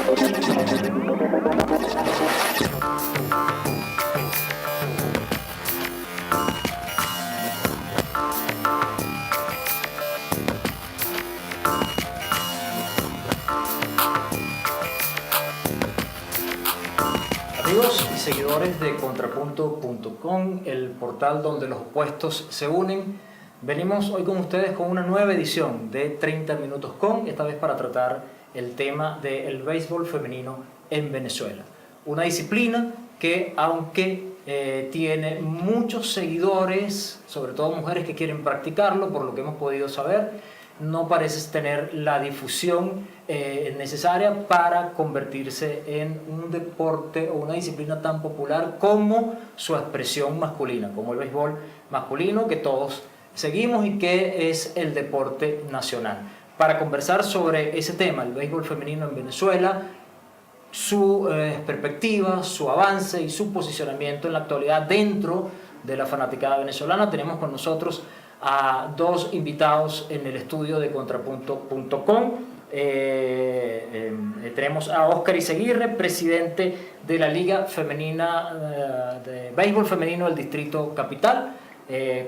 Amigos y seguidores de Contrapunto.com, el portal donde los opuestos se unen, venimos hoy con ustedes con una nueva edición de 30 Minutos con, esta vez para tratar el tema del béisbol femenino en Venezuela. Una disciplina que, aunque tiene muchos seguidores, sobre todo mujeres que quieren practicarlo, por lo que hemos podido saber, no parece tener la difusión necesaria para convertirse en un deporte o una disciplina tan popular como su expresión masculina, como el béisbol masculino que todos seguimos y que es el deporte nacional. Para conversar sobre ese tema, el béisbol femenino en Venezuela, su perspectiva, su avance y su posicionamiento en la actualidad dentro de la fanaticada venezolana, tenemos con nosotros a dos invitados en el estudio de Contrapunto.com. Tenemos a Óscar Izaguirre, presidente de la Liga Femenina de Béisbol Femenino del Distrito Capital.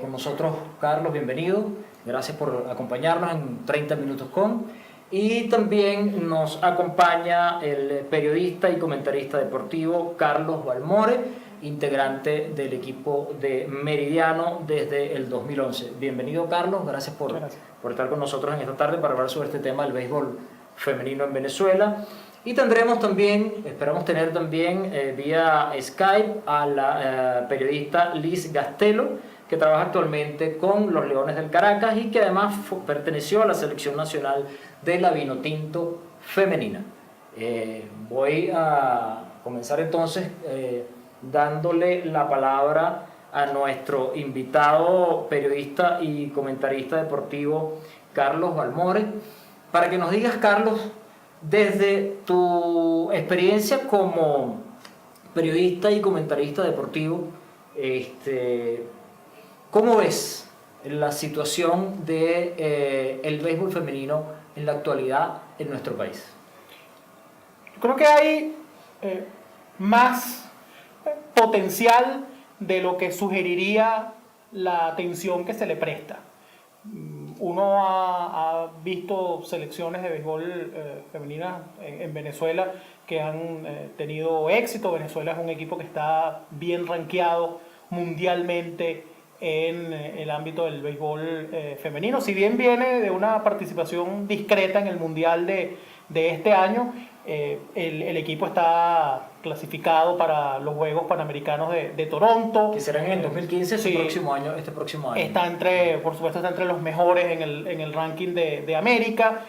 Con nosotros, Carlos, bienvenido. Gracias por acompañarnos en 30 Minutos con. Y también nos acompaña el periodista y comentarista deportivo Carlos Balmore, integrante del equipo de Meridiano desde el 2011. Bienvenido, Carlos, gracias por estar con nosotros en esta tarde para hablar sobre este tema del béisbol femenino en Venezuela. Y tendremos también, esperamos tener también vía Skype a la periodista Liz Gastelo, que trabaja actualmente con los Leones del Caracas y que además perteneció a la selección nacional de la Vinotinto femenina. Voy a comenzar entonces dándole la palabra a nuestro invitado periodista y comentarista deportivo Carlos Balmore, para que nos digas, Carlos, desde tu experiencia como periodista y comentarista deportivo, ¿cómo ves la situación de el béisbol femenino en la actualidad en nuestro país? Creo que hay más potencial de lo que sugeriría la atención que se le presta. Uno ha visto selecciones de béisbol femeninas en Venezuela que han tenido éxito. Venezuela es un equipo que está bien rankeado mundialmente en el ámbito del béisbol femenino. Si bien viene de una participación discreta en el Mundial de este año, el equipo está clasificado para los Juegos Panamericanos de Toronto. Que serán en el 2015, sí, este próximo año. Por supuesto, está entre los mejores en el ranking de América,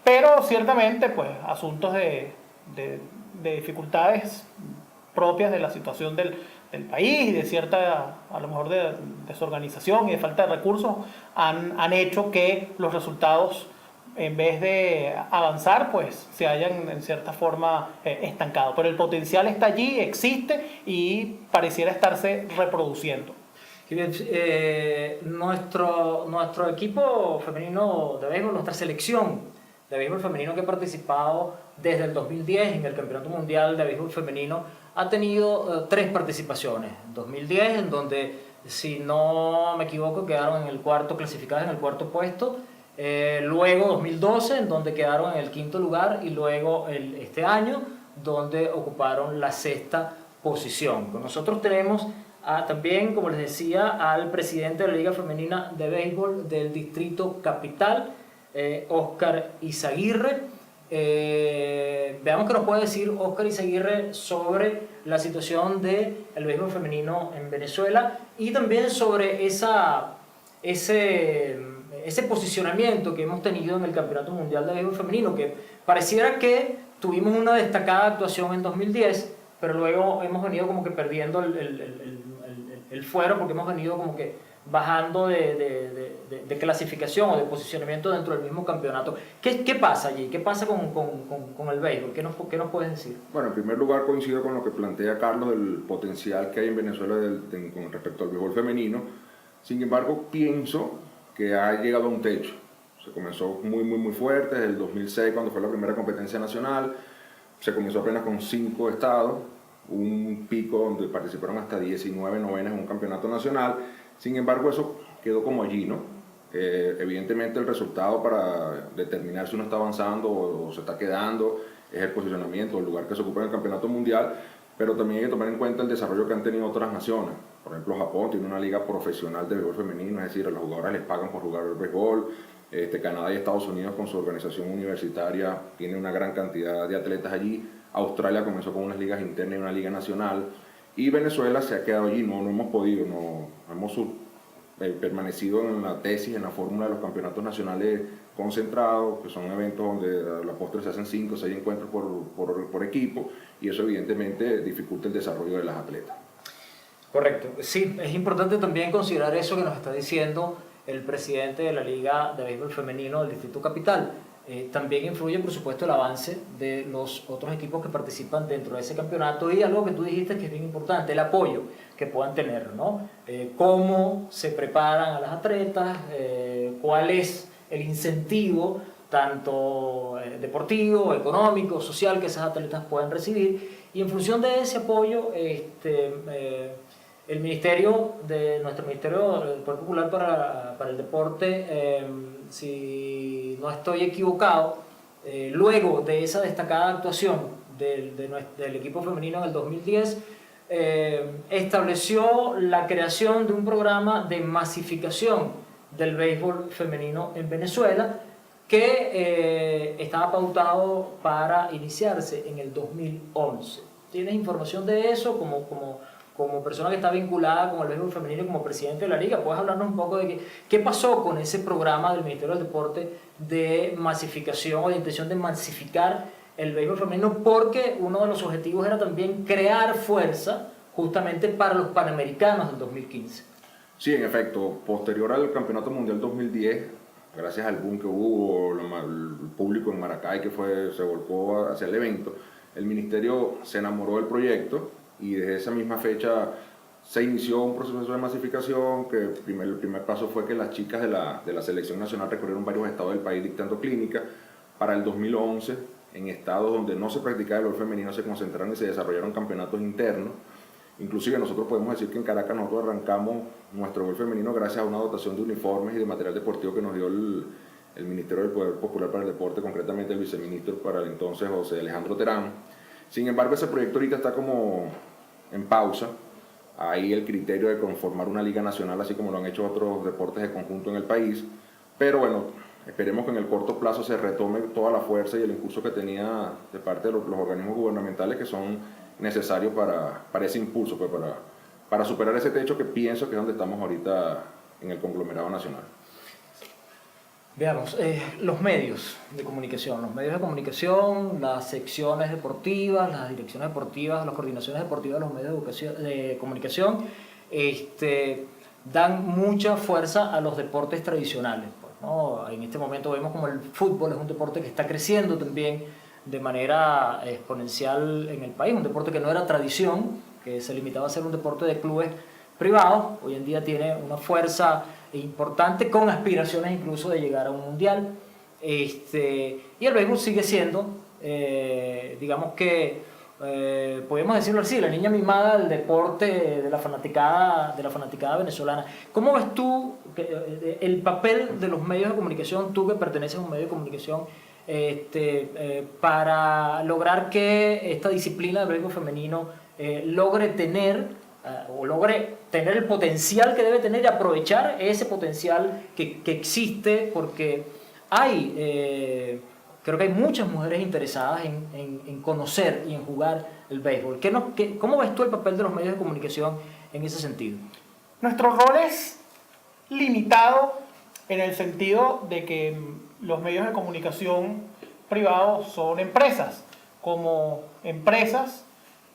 pero ciertamente pues asuntos de dificultades propias de la situación del país y de cierta, a lo mejor de desorganización y de falta de recursos han hecho que los resultados, en vez de avanzar, pues se hayan en cierta forma estancado. Pero el potencial está allí, existe y pareciera estarse reproduciendo. Nuestro equipo femenino de béisbol, nuestra selección de béisbol femenino que ha participado desde el 2010 en el Campeonato Mundial de Béisbol Femenino, ha tenido 3 participaciones. 2010, en donde, si no me equivoco, quedaron clasificadas en el cuarto puesto. Luego 2012, en donde quedaron en el 5º lugar, y luego este año, donde ocuparon la 6ª posición. Con nosotros tenemos también, como les decía, al presidente de la Liga Femenina de Béisbol del Distrito Capital, Óscar Izaguirre. Veamos qué nos puede decir Óscar Izaguirre sobre la situación del béisbol femenino en Venezuela y también sobre ese posicionamiento que hemos tenido en el Campeonato Mundial de Béisbol Femenino, que pareciera que tuvimos una destacada actuación en 2010, pero luego hemos venido como que perdiendo el fuero, porque hemos venido como que bajando de clasificación o de posicionamiento dentro del mismo campeonato. ¿Qué pasa allí? ¿Qué pasa con el béisbol? ¿Qué nos puedes decir? Bueno, en primer lugar coincido con lo que plantea Carlos del potencial que hay en Venezuela con respecto al béisbol femenino. Sin embargo, pienso que ha llegado a un techo. Se comenzó muy fuerte desde el 2006, cuando fue la primera competencia nacional. se comenzó apenas con 5 estados, un pico donde participaron hasta 19 novenas en un campeonato nacional. Sin embargo, eso quedó como allí, ¿no? Evidentemente el resultado para determinar si uno está avanzando o se está quedando es el posicionamiento, el lugar que se ocupa en el campeonato mundial, pero también hay que tomar en cuenta el desarrollo que han tenido otras naciones. Por ejemplo, Japón tiene una liga profesional de béisbol femenino, es decir, a los jugadores les pagan por jugar el béisbol. Canadá y Estados Unidos con su organización universitaria tienen una gran cantidad de atletas allí. Australia comenzó con unas ligas internas y una liga nacional. Y Venezuela se ha quedado allí, no hemos podido, no hemos permanecido en la tesis, en la fórmula de los campeonatos nacionales concentrados, que son eventos donde a la postre se hacen 5 o 6 encuentros por equipo, y eso evidentemente dificulta el desarrollo de las atletas. Correcto. Sí, es importante también considerar eso que nos está diciendo el presidente de la Liga de Béisbol Femenino del Distrito Capital. También influye, por supuesto, el avance de los otros equipos que participan dentro de ese campeonato y algo que tú dijiste que es bien importante, el apoyo que puedan tener, ¿no? Cómo se preparan a las atletas, cuál es el incentivo tanto deportivo, económico, social que esas atletas pueden recibir, y en función de ese apoyo el nuestro Ministerio del Poder Popular para el Deporte, si no estoy equivocado, luego de esa destacada actuación del equipo femenino en el 2010, estableció la creación de un programa de masificación del béisbol femenino en Venezuela que estaba pautado para iniciarse en el 2011. ¿Tienes información de eso como persona que está vinculada con el béisbol femenino y como presidente de la liga? ¿Puedes hablarnos un poco de qué pasó con ese programa del Ministerio del Deporte de masificación o de intención de masificar el béisbol femenino? Porque uno de los objetivos era también crear fuerza justamente para los Panamericanos del 2015. Sí, en efecto, posterior al Campeonato Mundial 2010, gracias al boom que hubo, el público en Maracay que se volcó hacia el evento, el Ministerio se enamoró del proyecto y desde esa misma fecha se inició un proceso de masificación que el primer paso fue que las chicas de la selección nacional recorrieron varios estados del país dictando clínicas. Para el 2011, en estados donde no se practicaba el béisbol femenino, se concentraron y se desarrollaron campeonatos internos. Inclusive nosotros podemos decir que en Caracas nosotros arrancamos nuestro béisbol femenino gracias a una dotación de uniformes y de material deportivo que nos dio el Ministerio del Poder Popular para el Deporte, concretamente el viceministro para el entonces José Alejandro Terán. Sin embargo, ese proyecto ahorita está como en pausa. Hay el criterio de conformar una liga nacional, así como lo han hecho otros deportes de conjunto en el país. Pero bueno, esperemos que en el corto plazo se retome toda la fuerza y el impulso que tenía de parte de los organismos gubernamentales que son necesarios para ese impulso, pues para superar ese techo que pienso que es donde estamos ahorita en el conglomerado nacional. Veamos, los medios de comunicación, las secciones deportivas, las direcciones deportivas, las coordinaciones deportivas de los medios de comunicación, dan mucha fuerza a los deportes tradicionales, pues, ¿no? En este momento vemos como el fútbol es un deporte que está creciendo también de manera exponencial en el país, un deporte que no era tradición, que se limitaba a ser un deporte de clubes privados, hoy en día tiene una fuerza importante con aspiraciones incluso de llegar a un mundial, y el béisbol sigue siendo, digamos que, podemos decirlo así, la niña mimada del deporte de la fanaticada venezolana. ¿Cómo ves tú el papel de los medios de comunicación, tú que perteneces a un medio de comunicación, para lograr que esta disciplina del béisbol femenino logre tener el potencial que debe tener y aprovechar ese potencial que existe? Porque creo que hay muchas mujeres interesadas en conocer y en jugar el béisbol. ¿Cómo ves tú el papel de los medios de comunicación en ese sentido? Nuestro rol es limitado en el sentido de que los medios de comunicación privados son empresas. Como empresas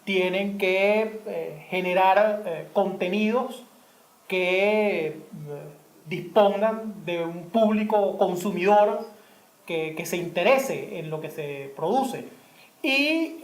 tienen que generar contenidos que dispongan de un público consumidor que se interese en lo que se produce. Y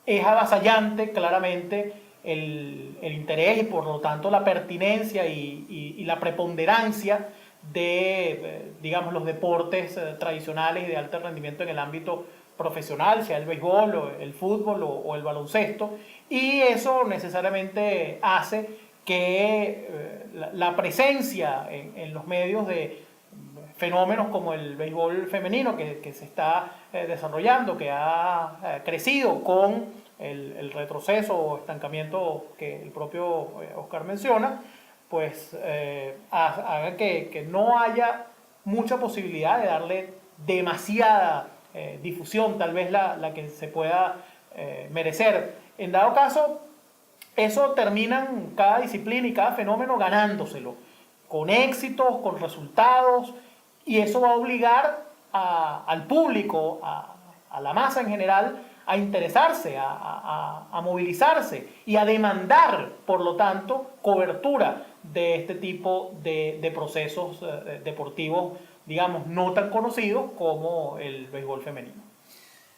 es avasallante claramente el interés y por lo tanto la pertinencia y la preponderancia de, digamos, los deportes tradicionales y de alto rendimiento en el ámbito profesional, sea el béisbol, o el fútbol o el baloncesto, y eso necesariamente hace que la presencia en los medios de fenómenos como el béisbol femenino que se está desarrollando, que ha crecido con el retroceso o estancamiento que el propio Oscar menciona, pues haga que no haya mucha posibilidad de darle demasiada difusión, tal vez la que se pueda merecer. En dado caso, eso terminan cada disciplina y cada fenómeno ganándoselo, con éxitos, con resultados, y eso va a obligar al público, a la masa en general, a interesarse, a movilizarse y a demandar, por lo tanto, cobertura de este tipo de procesos deportivos, digamos, no tan conocidos como el béisbol femenino.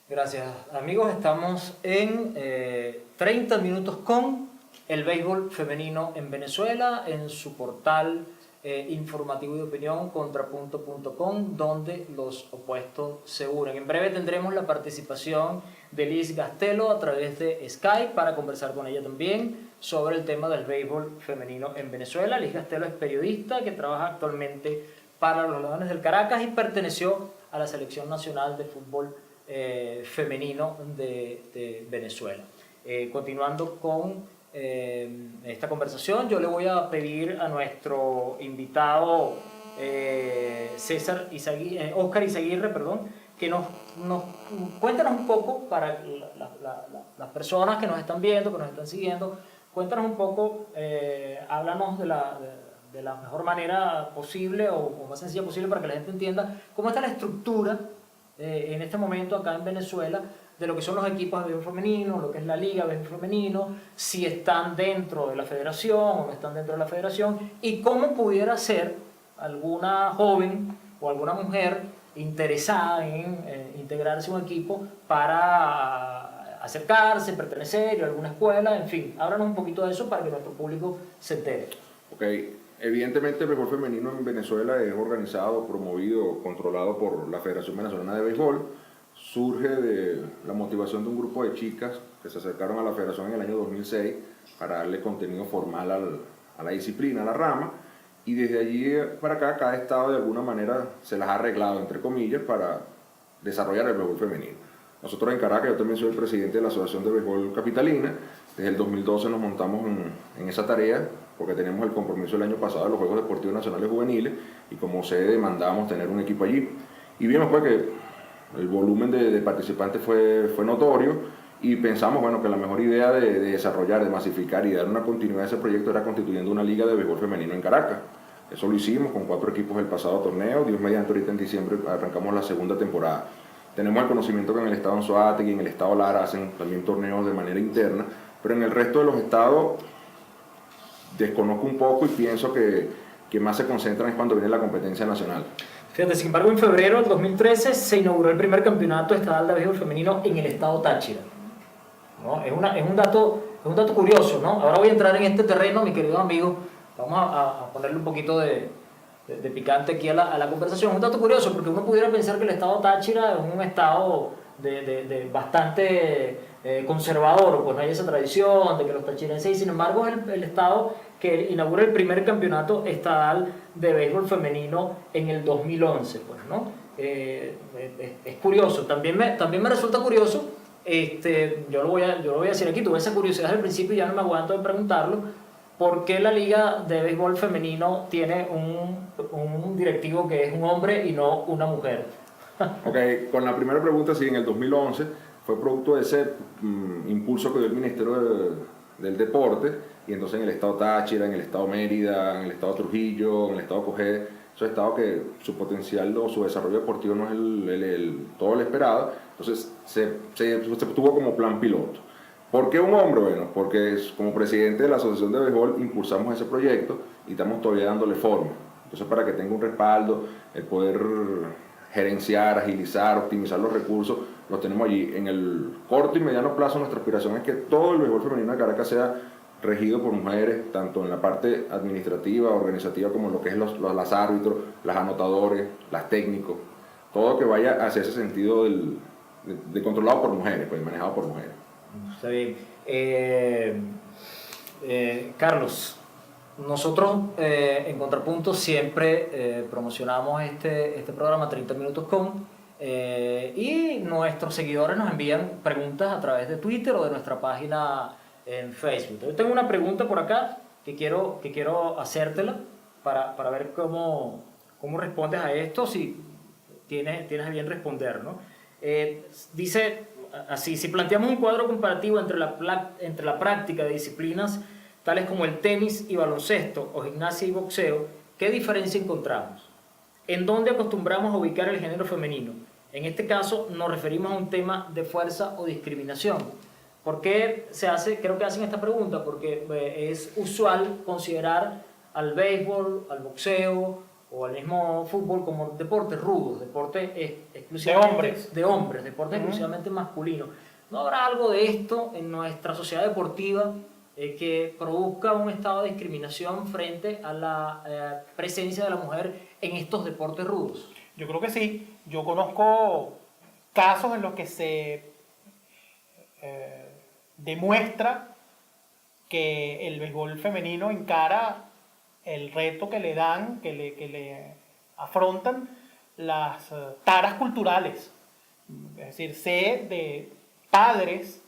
Gracias, amigos. Estamos en 30 minutos con el béisbol femenino en Venezuela, en su portal informativo de opinión contrapunto.com, donde los opuestos se unen. En breve tendremos la participación de Liz Gastelo a través de Skype para conversar con ella también sobre el tema del béisbol femenino en Venezuela. Liz Gastelo es periodista que trabaja actualmente para los Leones del Caracas y perteneció a la Selección Nacional de Fútbol femenino de Venezuela. Continuando con esta conversación, yo le voy a pedir a nuestro invitado Oscar Izaguirre, que nos cuéntanos un poco para las personas que nos están viendo, que nos están siguiendo, cuéntanos un poco, háblanos de la mejor manera posible o más sencilla posible para que la gente entienda cómo está la estructura en este momento acá en Venezuela de lo que son los equipos de béisbol femenino, lo que es la liga de béisbol femenino, si están dentro de la federación o no están dentro de la federación, y cómo pudiera ser alguna joven o alguna mujer interesada en integrarse a un equipo para acercarse, pertenecer a alguna escuela, en fin, háblanos un poquito de eso para que nuestro público se entere. Ok, evidentemente el béisbol femenino en Venezuela es organizado, promovido, controlado por la Federación Venezolana de Béisbol. Surge de la motivación de un grupo de chicas que se acercaron a la federación en el año 2006 para darle contenido formal a la disciplina, a la rama, y desde allí para acá cada estado de alguna manera se las ha arreglado, entre comillas, para desarrollar el béisbol femenino. Nosotros en Caracas, yo también soy el presidente de la Asociación de Béisbol Capitalina. Desde el 2012 nos montamos en esa tarea porque teníamos el compromiso el año pasado de los Juegos Deportivos Nacionales Juveniles y como sede demandábamos tener un equipo allí. Y vimos pues que el volumen de participantes fue notorio y pensamos bueno, que la mejor idea de desarrollar, de masificar y dar una continuidad a ese proyecto era constituyendo una liga de béisbol femenino en Caracas. Eso lo hicimos con 4 equipos el pasado torneo, Dios mediante ahorita en diciembre arrancamos la segunda temporada. Tenemos el conocimiento que en el estado Anzoátegui y en el estado Lara hacen también torneos de manera interna, pero en el resto de los estados desconozco un poco y pienso que más se concentran es cuando viene la competencia nacional. Fíjate, sin embargo, en febrero del 2013 se inauguró el primer campeonato estatal de béisbol femenino en el estado Táchira, ¿no? Es un dato curioso, ¿no? Ahora voy a entrar en este terreno, mi querido amigo. Vamos a ponerle un poquito de picante aquí a la conversación. Es un dato curioso porque uno pudiera pensar que el estado Táchira es un estado de bastante conservador, pues no hay esa tradición de que los tachirenses, y sin embargo es el estado que inaugura el primer campeonato estatal de béisbol femenino en el 2011, pues, ¿no? Es curioso, también me resulta curioso, yo lo voy a decir aquí, tuve esa curiosidad al principio y ya no me aguanto de preguntarlo, ¿por qué la liga de béisbol femenino tiene un directivo que es un hombre y no una mujer? Ok, con la primera pregunta, sí, en el 2011 fue producto de ese impulso que dio el Ministerio del Deporte, y entonces en el estado Táchira, en el estado Mérida, en el estado Trujillo, en el estado Cogé, esos estados que su potencial o su desarrollo deportivo no es todo lo esperado, entonces se tuvo como plan piloto. ¿Por qué un hombre? Bueno, porque como presidente de la Asociación de Béisbol impulsamos ese proyecto y estamos todavía dándole forma. Entonces, para que tenga un respaldo, el poder gerenciar, agilizar, optimizar los recursos, los tenemos allí. En el corto y mediano plazo, nuestra aspiración es que todo el béisbol femenino de Caracas sea regido por mujeres, tanto en la parte administrativa, organizativa, como en lo que es las árbitros, las anotadores, las técnicos, todo que vaya hacia ese sentido controlado por mujeres, pues manejado por mujeres. Está bien. Carlos, nosotros en Contrapunto siempre promocionamos este programa 30 Minutos con y nuestros seguidores nos envían preguntas a través de Twitter o de nuestra página en Facebook. Yo tengo una pregunta por acá que quiero hacértela para ver cómo respondes a esto, si tienes a bien responder, ¿no? Dice así: si planteamos un cuadro comparativo entre la práctica de disciplinas tales como el tenis y baloncesto o gimnasia y boxeo, ¿qué diferencia encontramos? ¿En dónde acostumbramos a ubicar el género femenino? En este caso nos referimos a un tema de fuerza o discriminación. ¿Por qué creo que hacen esta pregunta? Porque es usual considerar al béisbol, al boxeo o al mismo fútbol como deportes rudos, deportes exclusivamente de hombres, deportes exclusivamente masculinos. ¿No habrá algo de esto en nuestra sociedad deportiva que produzca un estado de discriminación frente a la presencia de la mujer en estos deportes rudos? Yo creo que sí. Yo conozco casos en los que se demuestra que el béisbol femenino encara el reto que le dan, que le afrontan las taras culturales. Es decir, sé de padres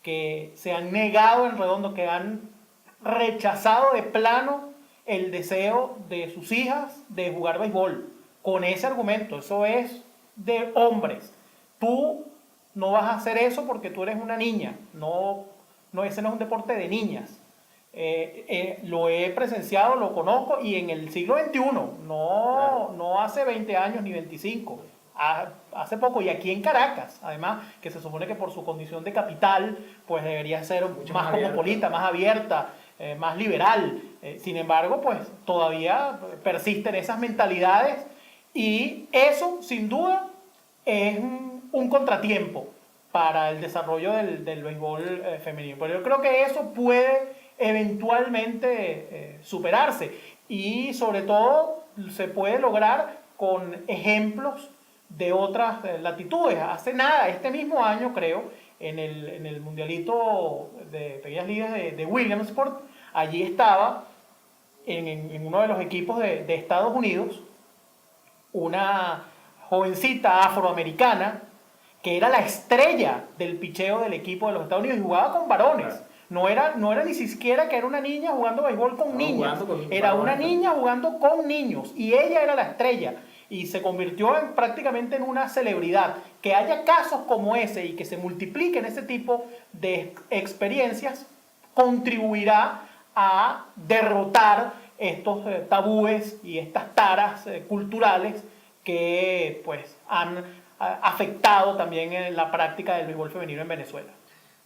que se han negado en redondo, que han rechazado de plano el deseo de sus hijas de jugar béisbol, con ese argumento: eso es de hombres, tú no vas a hacer eso porque tú eres una niña, ese no es un deporte de niñas. Lo he presenciado, lo conozco, y en el siglo XXI, no hace 20 años ni 25, hace poco, y aquí en Caracas, además, que se supone que por su condición de capital, pues debería ser mucho más cosmopolita, más abierta, más liberal. Sin embargo, pues todavía persisten esas mentalidades, y eso, sin duda, es un contratiempo para el desarrollo del béisbol femenino. Pero yo creo que eso puede eventualmente superarse, y sobre todo se puede lograr con ejemplos de otras latitudes. Hace nada, este mismo año creo, en el mundialito de pequeñas ligas de Williamsport, allí estaba en uno de los equipos de Estados Unidos una jovencita afroamericana que era la estrella del picheo del equipo de los Estados Unidos y jugaba con varones. No era ni siquiera que era una niña jugando béisbol con niñas, era una niña jugando con niños, y ella era la estrella, y se convirtió prácticamente en una celebridad. Que haya casos como ese y que se multipliquen ese tipo de experiencias contribuirá a derrotar estos tabúes y estas taras culturales que pues han afectado también en la práctica del béisbol femenino en Venezuela.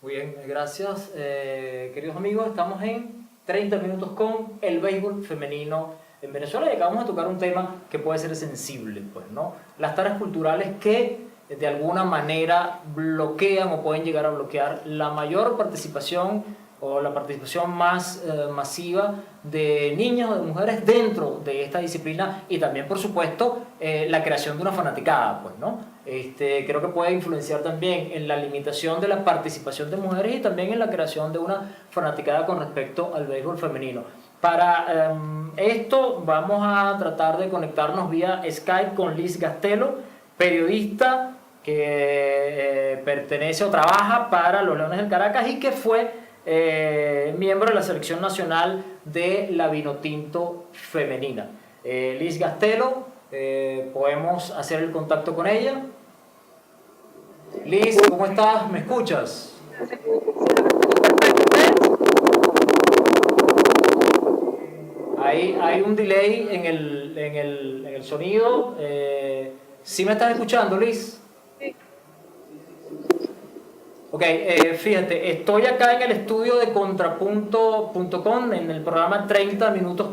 Muy bien, gracias, queridos amigos. Estamos en 30 minutos con el béisbol femenino en Venezuela, y acabamos de tocar un tema que puede ser sensible, pues, ¿no? Las taras culturales que de alguna manera bloquean o pueden llegar a bloquear la mayor participación o la participación más masiva de niñas o de mujeres dentro de esta disciplina, y también, por supuesto, la creación de una fanaticada, pues, ¿no? Creo que puede influenciar también en la limitación de la participación de mujeres y también en la creación de una fanaticada con respecto al béisbol femenino. Para esto vamos a tratar de conectarnos vía Skype con Liz Gastelo, periodista que pertenece o trabaja para los Leones del Caracas y que fue miembro de la selección nacional de la Vinotinto femenina. Liz Gastelo, podemos hacer el contacto con ella. Liz, ¿cómo estás? ¿Me escuchas? Hay un delay en el sonido. ¿Sí me estás escuchando, Liz? Sí. Ok, fíjate, estoy acá en el estudio de Contrapunto.com, en el programa 30 Minutos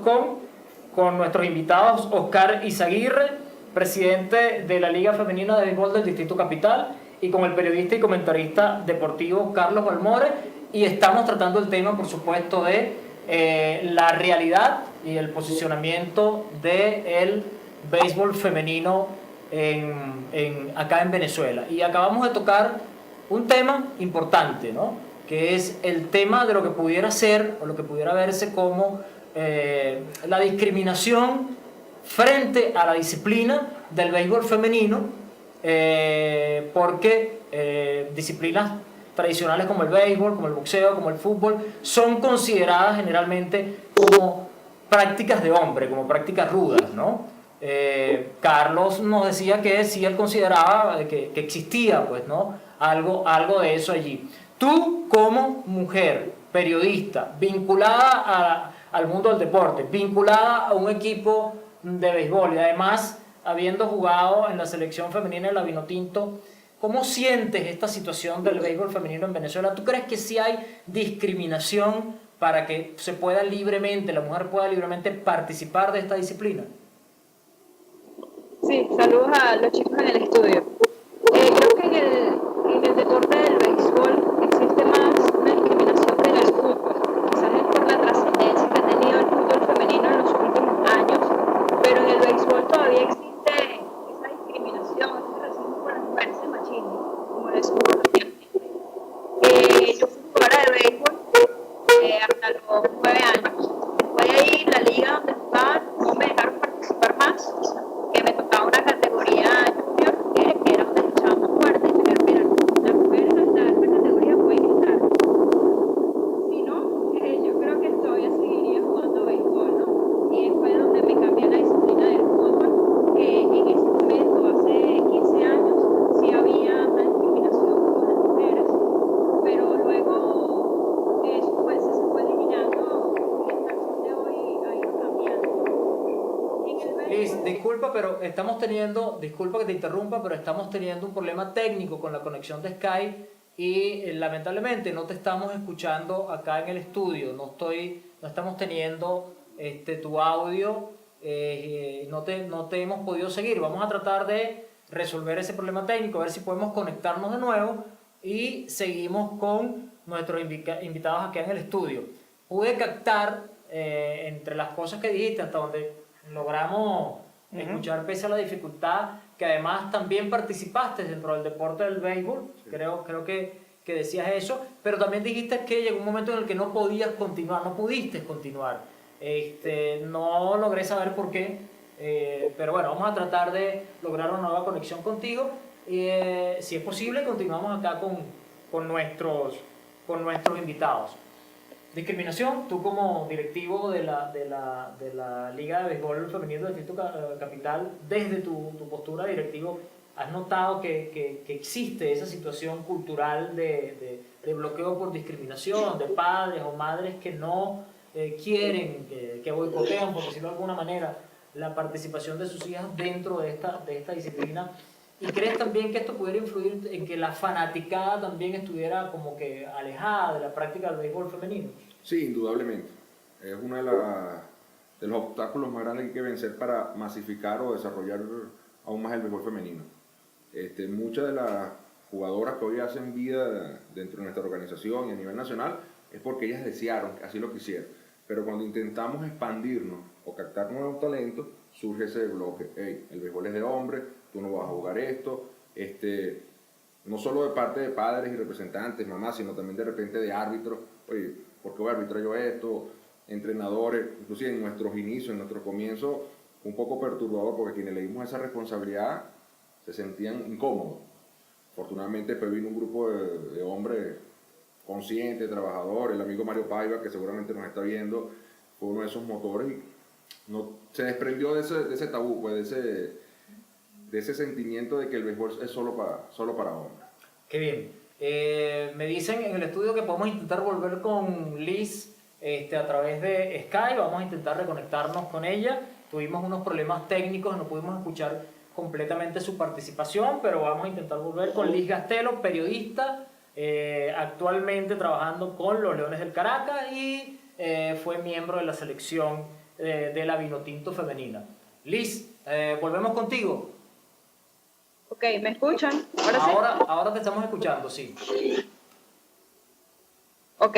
con nuestros invitados Oscar Izaguirre, presidente de la Liga Femenina de Béisbol del Distrito Capital, y con el periodista y comentarista deportivo Carlos Balmore, y estamos tratando el tema, por supuesto, de la realidad y el posicionamiento del béisbol femenino acá en Venezuela. Y acabamos de tocar un tema importante, ¿no? Que es el tema de lo que pudiera ser o lo que pudiera verse como la discriminación frente a la disciplina del béisbol femenino, porque disciplinas tradicionales como el béisbol, como el boxeo, como el fútbol, son consideradas generalmente como prácticas de hombre, como prácticas rudas, ¿no? Carlos nos decía que sí, él consideraba que existía, pues, ¿no? Algo de eso allí. Tú, como mujer, periodista, vinculada al mundo del deporte, vinculada a un equipo de béisbol y además habiendo jugado en la selección femenina de la Vinotinto, ¿cómo sientes esta situación del béisbol femenino en Venezuela? ¿Tú crees que sí hay discriminación para que se pueda libremente, la mujer pueda libremente participar de esta disciplina? Sí, saludos a los chicos en el estudio. Creo que en el deporte del béisbol existe más una discriminación que en el fútbol. Quizás es por la trascendencia que ha tenido el fútbol femenino en los últimos años, pero en el béisbol todavía existe esa discriminación, ese racismo por las mujeres, ese machismo, como lo decimos coloquialmente. Yo fui jugadora de béisbol hasta los 9 años. Después de ahí, la liga donde jugaba no me dejaron participar más, que me tocaba una categoría junior, que era donde luchaba más fuerte, y me dijeron, mira, las mujeres hasta esta categoría pueden estar. Si no, yo creo que todavía seguiría jugando béisbol, ¿no? Y fue donde me cambié la disciplina del fútbol, que en ese momento, hace 15 años, sí había una discriminación con las mujeres, pero luego eso pues se fue eliminando y hasta el sol de hoy ha ido cambiando. Liz, disculpa, pero disculpa que te interrumpa, pero estamos teniendo un problema técnico con la conexión de Skype y lamentablemente no te estamos escuchando acá en el estudio, no estamos teniendo tu audio, no te hemos podido seguir. Vamos a tratar de resolver ese problema técnico, a ver si podemos conectarnos de nuevo y seguimos con nuestros invitados aquí en el estudio. Pude captar entre las cosas que dijiste hasta donde logramos escuchar, pese a la dificultad, que además también participaste dentro del deporte del béisbol. Sí. Creo que decías eso, pero también dijiste que llegó un momento en el que no podías continuar, no pudiste continuar. No logré saber por qué, pero bueno, vamos a tratar de lograr una nueva conexión contigo. Si es posible, continuamos acá con nuestros invitados. Discriminación, tú como directivo de la Liga de Béisbol Femenino del Distrito Capital, desde tu postura de directivo, ¿has notado que existe esa situación cultural de bloqueo por discriminación, de padres o madres que no quieren, que boicotean, por decirlo de alguna manera, la participación de sus hijas dentro de esta disciplina? ¿Y crees también que esto pudiera influir en que la fanaticada también estuviera como que alejada de la práctica del béisbol femenino? Sí, indudablemente. Es uno de los obstáculos más grandes que hay que vencer para masificar o desarrollar aún más el béisbol femenino. Muchas de las jugadoras que hoy hacen vida dentro de nuestra organización y a nivel nacional es porque ellas desearon, así lo quisieron. Pero cuando intentamos expandirnos o captar nuevos talentos, surge ese bloque. Hey, el béisbol es de hombres, tú no vas a jugar esto. No solo de parte de padres y representantes, mamás, sino también de repente de árbitros. Oye, ¿por qué voy a arbitrar yo esto? Entrenadores, inclusive en nuestros inicios, en nuestros comienzos, un poco perturbador porque quienes le dimos esa responsabilidad se sentían incómodos. Afortunadamente pues vino un grupo de hombres conscientes, trabajadores, el amigo Mario Paiva, que seguramente nos está viendo, fue uno de esos motores y se desprendió de ese tabú, pues, de ese sentimiento de que el béisbol es solo para hombres. Qué bien. Me dicen en el estudio que podemos intentar volver con Liz a través de Skype. Vamos a intentar reconectarnos con ella. Tuvimos unos problemas técnicos, no pudimos escuchar completamente su participación, pero vamos a intentar volver con Liz Gastelo, periodista, actualmente trabajando con los Leones del Caracas y fue miembro de la selección de la Vinotinto femenina. Liz, volvemos contigo. Ok, ¿me escuchan? Ahora te estamos escuchando, sí. Ok.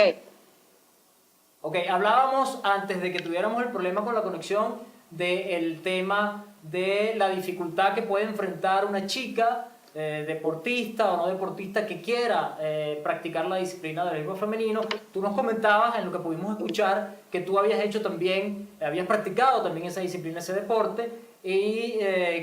Ok, hablábamos antes de que tuviéramos el problema con la conexión del tema de la dificultad que puede enfrentar una chica deportista o no deportista que quiera practicar la disciplina del béisbol femenino. Tú nos comentabas en lo que pudimos escuchar que tú habías hecho también, habías practicado también esa disciplina, ese deporte, y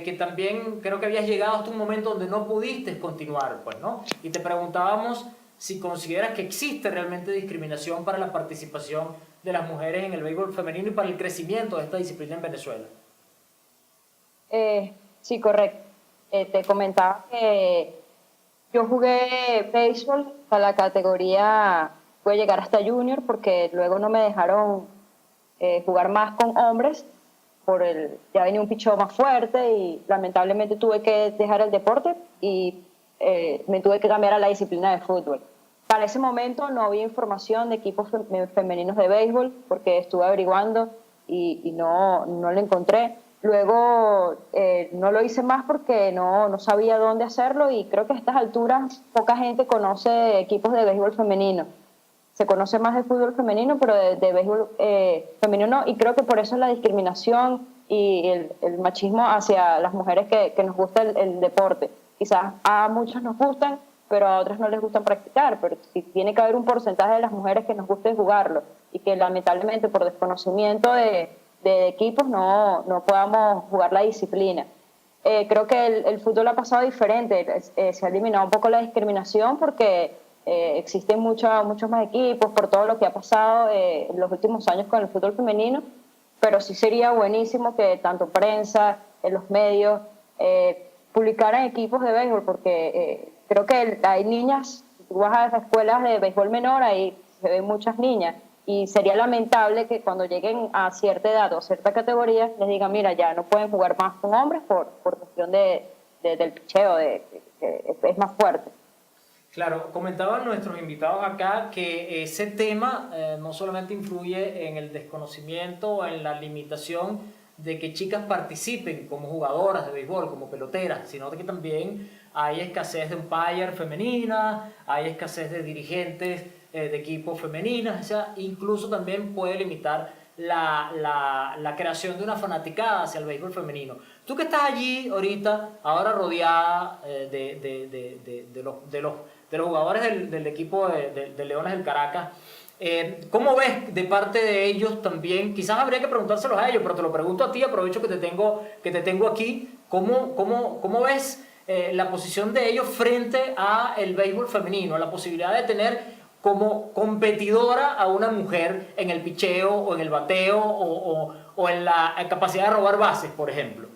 que también creo que habías llegado hasta un momento donde no pudiste continuar, pues, ¿no? Y te preguntábamos si consideras que existe realmente discriminación para la participación de las mujeres en el béisbol femenino y para el crecimiento de esta disciplina en Venezuela. Sí, correcto. Te comentaba que yo jugué béisbol a la categoría, pude llegar hasta junior porque luego no me dejaron jugar más con hombres, ya venía un picheo más fuerte y lamentablemente tuve que dejar el deporte y me tuve que cambiar a la disciplina de fútbol. Para ese momento no había información de equipos femeninos de béisbol porque estuve averiguando y no lo encontré. Luego no lo hice más porque no sabía dónde hacerlo y creo que a estas alturas poca gente conoce equipos de béisbol femenino. Se conoce más de fútbol femenino, pero de béisbol femenino no, y creo que por eso la discriminación y el machismo hacia las mujeres que nos gusta el deporte. Quizás a muchas nos gustan, pero a otras no les gusta practicar, pero si tiene que haber un porcentaje de las mujeres que nos guste jugarlo y que lamentablemente por desconocimiento de equipos no podamos jugar la disciplina. Creo que el fútbol ha pasado diferente, se ha eliminado un poco la discriminación porque existen muchos más equipos por todo lo que ha pasado en los últimos años con el fútbol femenino, pero sí sería buenísimo que tanto prensa, en los medios, publicaran equipos de béisbol, porque creo que hay niñas, tú vas a las escuelas de béisbol menor, ahí se ven muchas niñas, y sería lamentable que cuando lleguen a cierta edad o a cierta categoría les digan, mira, ya no pueden jugar más con hombres por cuestión del picheo, que es más fuerte. Claro, comentaban nuestros invitados acá que ese tema no solamente influye en el desconocimiento o en la limitación de que chicas participen como jugadoras de béisbol, como peloteras, sino que también hay escasez de umpire femenina, hay escasez de dirigentes de equipos femeninas, o sea, incluso también puede limitar la creación de una fanaticada hacia el béisbol femenino. Tú que estás allí ahorita, ahora rodeada de los jugadores del equipo de Leones del Caracas, ¿cómo ves de parte de ellos también? Quizás habría que preguntárselos a ellos, pero te lo pregunto a ti, aprovecho que te tengo aquí. ¿Cómo ves la posición de ellos frente a el béisbol femenino, la posibilidad de tener como competidora a una mujer en el picheo o en el bateo o en la capacidad de robar bases, por ejemplo?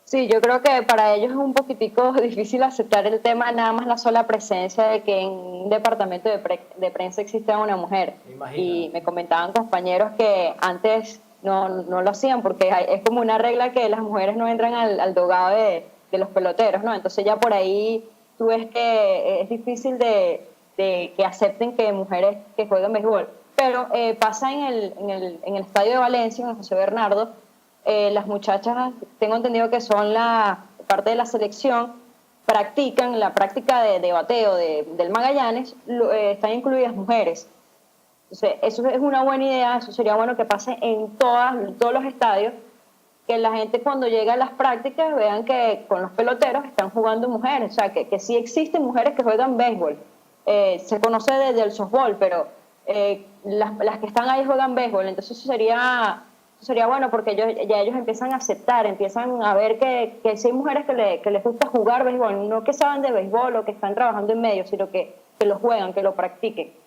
Sí, yo creo que para ellos es un poquitico difícil aceptar el tema, nada más la sola presencia de que en un departamento de prensa existe una mujer. Y me comentaban compañeros que antes no lo hacían porque es como una regla que las mujeres no entran al dogado de los peloteros, ¿no? Entonces ya por ahí tú ves que es difícil de que acepten que mujeres que juegan béisbol. Pero pasa en el estadio de Valencia, en el José Bernardo, las muchachas, tengo entendido que son la parte de la selección, practican la práctica de bateo del Magallanes, están incluidas mujeres. Entonces, eso es una buena idea, eso sería bueno que pase en todos los estadios, que la gente cuando llega a las prácticas vean que con los peloteros están jugando mujeres, o sea, que sí existen mujeres que juegan béisbol. Se conoce desde el softball, pero las que están ahí juegan béisbol, entonces eso sería bueno porque ellos empiezan a aceptar, empiezan a ver que sí hay mujeres que les gusta jugar béisbol, no que saben de béisbol o que están trabajando en medio, sino que lo juegan, que lo practiquen.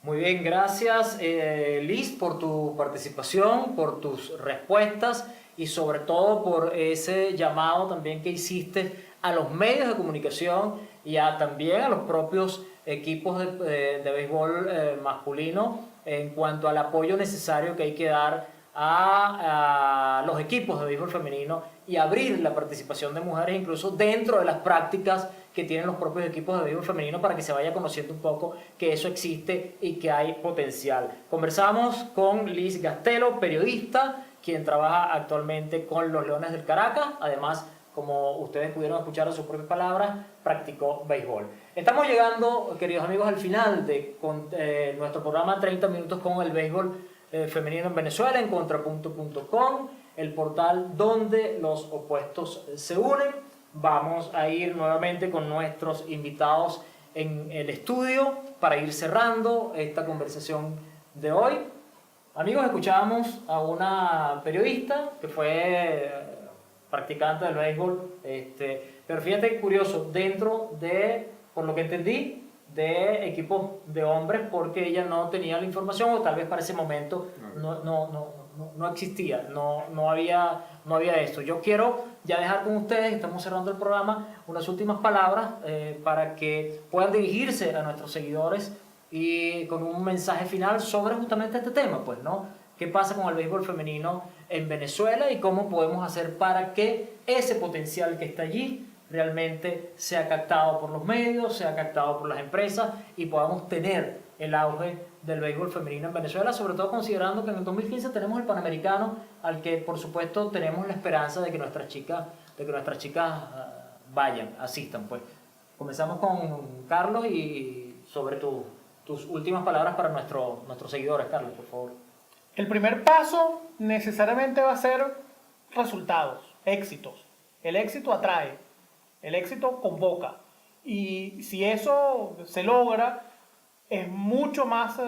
Muy bien, gracias Liz por tu participación, por tus respuestas y sobre todo por ese llamado también que hiciste a los medios de comunicación y también a los propios equipos de béisbol masculino en cuanto al apoyo necesario que hay que dar a los equipos de béisbol femenino y abrir la participación de mujeres incluso dentro de las prácticas que tienen los propios equipos de béisbol femenino para que se vaya conociendo un poco que eso existe y que hay potencial. Conversamos con Liz Gastelo, periodista, quien trabaja actualmente con los Leones del Caracas, además, como ustedes pudieron escuchar a sus propias palabras, practicó béisbol. Estamos llegando, queridos amigos, al final de nuestro programa 30 minutos con el béisbol femenino en Venezuela, en contrapunto.com, el portal donde los opuestos se unen. Vamos a ir nuevamente con nuestros invitados en el estudio para ir cerrando esta conversación de hoy. Amigos, escuchábamos a una periodista que fue practicante del béisbol, pero fíjate, curioso, dentro de, por lo que entendí, de equipos de hombres, porque ella no tenía la información, o tal vez para ese momento no existía, no había esto. Yo quiero ya dejar con ustedes, estamos cerrando el programa, unas últimas palabras para que puedan dirigirse a nuestros seguidores y con un mensaje final sobre justamente este tema, pues, ¿no? ¿Qué pasa con el béisbol femenino en Venezuela y cómo podemos hacer para que ese potencial que está allí realmente sea captado por los medios, sea captado por las empresas y podamos tener el auge del béisbol femenino en Venezuela, sobre todo considerando que en el 2015 tenemos el Panamericano, al que por supuesto tenemos la esperanza de que nuestras chicas vayan, asistan, pues. Comenzamos con Carlos y sobre tus últimas palabras para nuestros seguidores, Carlos, por favor. El primer paso necesariamente va a ser resultados, éxitos. El éxito atrae, el éxito convoca. Y si eso se logra, es mucho más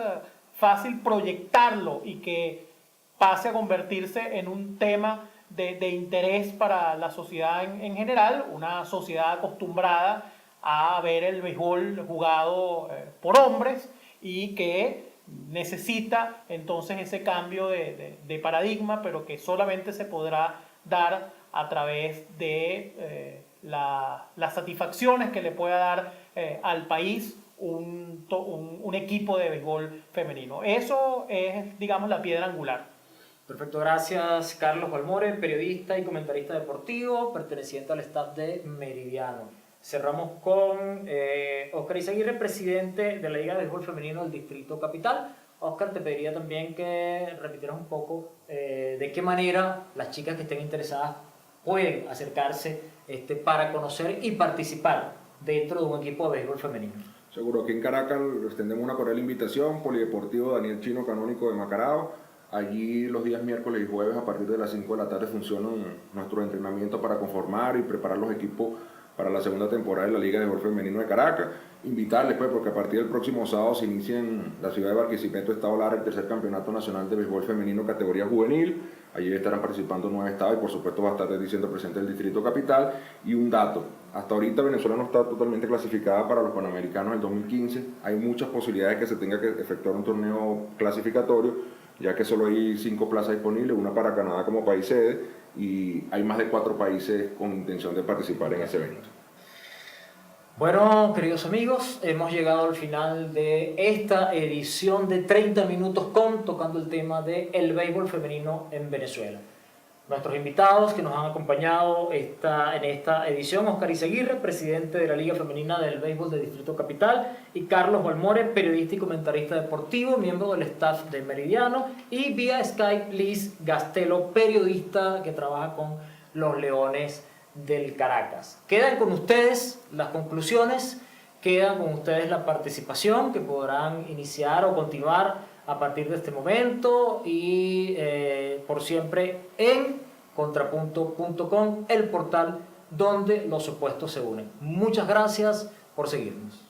fácil proyectarlo y que pase a convertirse en un tema de interés para la sociedad en general, una sociedad acostumbrada a ver el béisbol jugado por hombres y que necesita entonces ese cambio de paradigma, pero que solamente se podrá dar a través de las satisfacciones que le pueda dar al país un equipo de béisbol femenino. Eso es, digamos, la piedra angular. Perfecto, gracias Carlos Balmore, periodista y comentarista deportivo, perteneciente al staff de Meridiano. Cerramos con Oscar Izaguirre, presidente de la Liga de Béisbol Femenino del Distrito Capital. Oscar, te pediría también que repitieras un poco de qué manera las chicas que estén interesadas pueden acercarse para conocer y participar dentro de un equipo de béisbol femenino. Seguro, aquí en Caracas les extendemos una cordial invitación, Polideportivo Daniel Chino Canónico de Macarao. Allí los días miércoles y jueves a partir de las 5 de la tarde funcionan nuestros entrenamientos para conformar y preparar los equipos para la segunda temporada de la Liga de Béisbol Femenino de Caracas. Invitarles, pues, porque a partir del próximo sábado se inicia en la ciudad de Barquisimeto, Estado Lara, el tercer campeonato nacional de béisbol femenino categoría juvenil. Allí estarán participando 9 estados y por supuesto va a estar diciendo presente el Distrito Capital. Y un dato, hasta ahorita Venezuela no está totalmente clasificada para los Panamericanos del 2015. Hay muchas posibilidades de que se tenga que efectuar un torneo clasificatorio, ya que solo hay 5 plazas disponibles, una para Canadá como país sede, y hay más de 4 países con intención de participar en ese evento. Bueno, queridos amigos, hemos llegado al final de esta edición de 30 minutos tocando el tema del béisbol femenino en Venezuela. Nuestros invitados que nos han acompañado en esta edición, Oscar Izaguirre, presidente de la Liga Femenina del Béisbol del Distrito Capital, y Carlos Balmore, periodista y comentarista deportivo, miembro del staff de Meridiano, y vía Skype Liz Gastelo, periodista que trabaja con los Leones del Caracas. Quedan con ustedes las conclusiones, quedan con ustedes la participación que podrán iniciar o continuar a partir de este momento y por siempre en contrapunto.com, el portal donde los opuestos se unen. Muchas gracias por seguirnos.